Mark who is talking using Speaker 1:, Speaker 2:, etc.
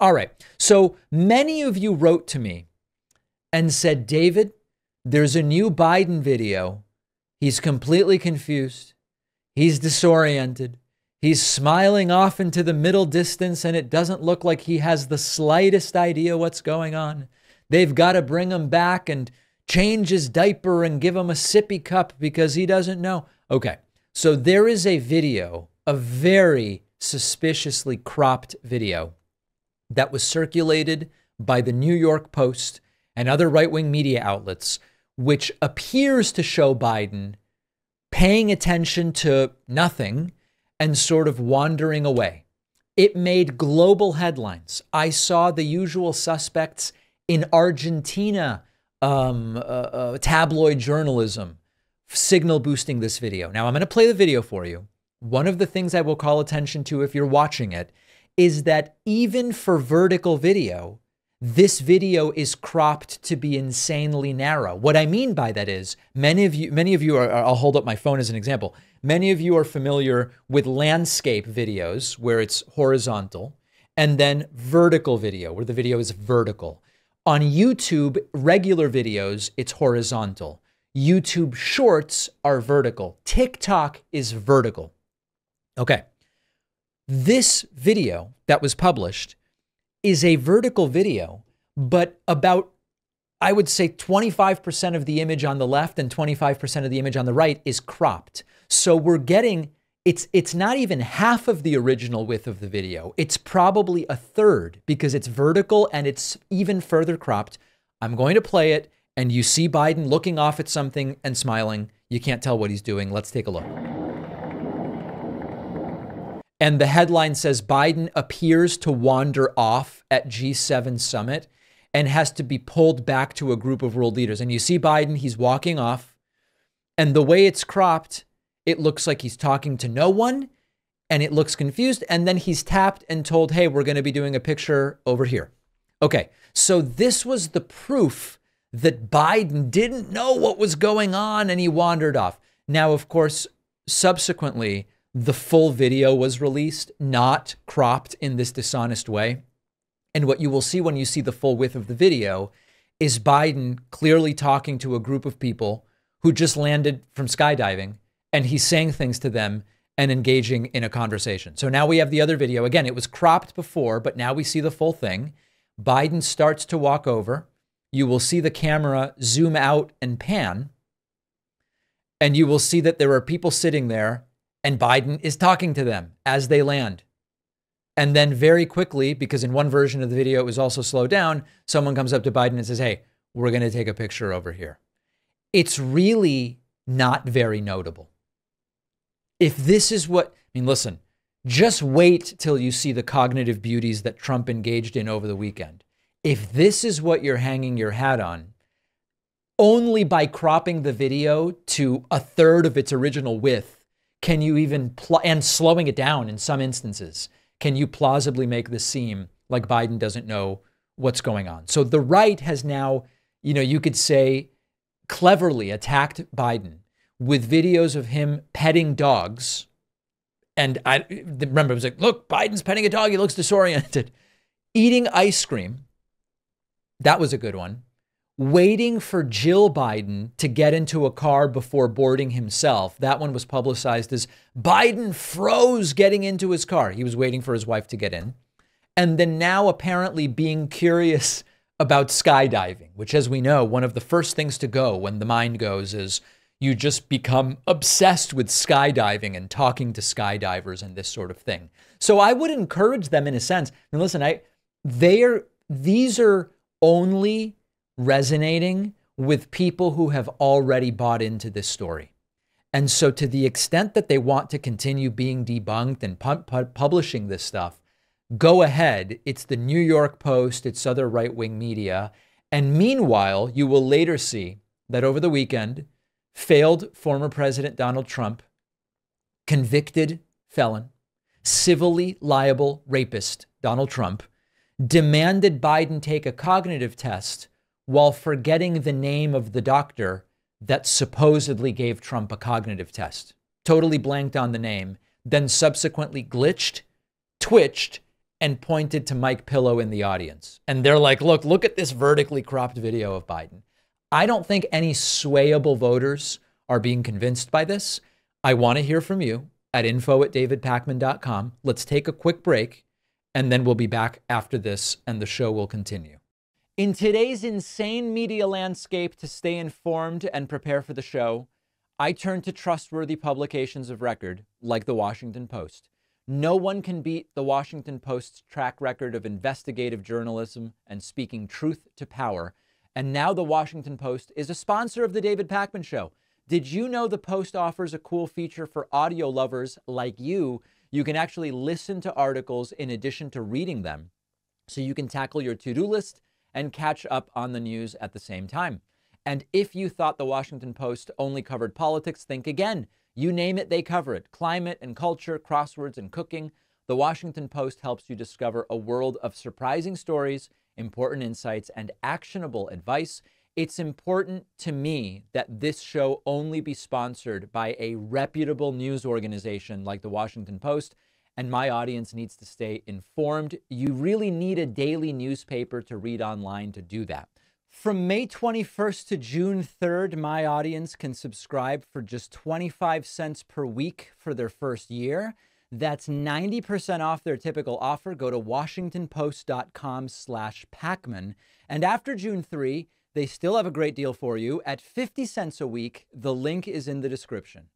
Speaker 1: All right. So many of you wrote to me and said, David, there's a new Biden video. He's completely confused. He's disoriented. He's smiling off into the middle distance, and it doesn't look like he has the slightest idea what's going on. They've got to bring him back and change his diaper and give him a sippy cup because he doesn't know. Okay, so there is a video, a very suspiciously cropped video that was circulated by the New York Post and other right-wing media outlets, which appears to show Biden paying attention to nothing and sort of wandering away. It made global headlines. I saw the usual suspects in Argentina, tabloid journalism, signal boosting this video. Now I'm going to play the video for you. One of the things I will call attention to if you're watching it is that even for vertical video, this video is cropped to be insanely narrow. What I mean by that is many of you are, I'll hold up my phone as an example. Many of you are familiar with landscape videos where it's horizontal, and then vertical video where the video is vertical. On YouTube, regular videos, it's horizontal. YouTube shorts are vertical. TikTok is vertical. Okay. This video that was published is a vertical video, but about, I would say 25% of the image on the left and 25% of the image on the right is cropped. So we're getting, it's not even half of the original width of the video. It's probably a third because it's vertical and it's even further cropped. I'm going to play it and you see Biden looking off at something and smiling. You can't tell what he's doing. Let's take a look. And the headline says Biden appears to wander off at G7 summit and has to be pulled back to a group of world leaders. And you see Biden, he's walking off, and the way it's cropped, it looks like he's talking to no one and it looks confused. And then he's tapped and told, hey, we're going to be doing a picture over here. Okay, so this was the proof that Biden didn't know what was going on and he wandered off. Now, of course, subsequently, the full video was released, not cropped in this dishonest way. And what you will see when you see the full width of the video is Biden clearly talking to a group of people who just landed from skydiving, and he's saying things to them and engaging in a conversation. So now we have the other video. Again, it was cropped before, but now we see the full thing. Biden starts to walk over. You will see the camera zoom out and pan, and you will see that there are people sitting there and Biden is talking to them as they land. And then very quickly, because in one version of the video, it was also slowed down, someone comes up to Biden and says, hey, we're going to take a picture over here. It's really not very notable. If this is what, I mean, listen, just wait till you see the cognitive beauties that Trump engaged in over the weekend. If this is what you're hanging your hat on, only by cropping the video to a third of its original width, can you even, and slowing it down in some instances, can you plausibly make this seem like Biden doesn't know what's going on? So the right has now, you could say, cleverly attacked Biden with videos of him petting dogs. And I remember it was like, look, Biden's petting a dog. He looks disoriented. Eating ice cream. That was a good one. Waiting for Jill Biden to get into a car before boarding himself. That one was publicized as Biden froze getting into his car. He was waiting for his wife to get in. And then now apparently being curious about skydiving, which, as we know, one of the first things to go when the mind goes is you just become obsessed with skydiving and talking to skydivers and this sort of thing. So I would encourage them in a sense. And listen, these are only resonating with people who have already bought into this story. And so to the extent that they want to continue being debunked and publishing this stuff, go ahead. It's the New York Post, it's other right-wing media. And meanwhile, you will later see that over the weekend, failed former President Donald Trump, convicted felon, civilly liable rapist Donald Trump, demanded Biden take a cognitive test while forgetting the name of the doctor that supposedly gave Trump a cognitive test. Totally blanked on the name, then subsequently glitched, twitched, and pointed to Mike Pillow in the audience. And they're like, look at this vertically cropped video of Biden. I don't think any swayable voters are being convinced by this. I want to hear from you at info@davidpakman.com. Let's take a quick break, and then we'll be back after this, and the show will continue. In today's insane media landscape, to stay informed and prepare for the show, I turn to trustworthy publications of record like the Washington Post. No one can beat the Washington Post's track record of investigative journalism and speaking truth to power. And now the Washington Post is a sponsor of the David Pakman Show. Did you know the Post offers a cool feature for audio lovers like you? You can actually listen to articles in addition to reading them, so you can tackle your to-do list and catch up on the news at the same time. And if you thought the Washington Post only covered politics, think again. You name it, they cover it. Climate and culture, crosswords and cooking. The Washington Post helps you discover a world of surprising stories, important insights, and actionable advice. It's important to me that this show only be sponsored by a reputable news organization like the Washington Post, and my audience needs to stay informed. You really need a daily newspaper to read online to do that. From May 21st to June 3rd, my audience can subscribe for just 25 cents per week for their first year. That's 90% off their typical offer. Go to washingtonpost.com/Pakman. And after June 3, they still have a great deal for you at 50 cents a week. The link is in the description.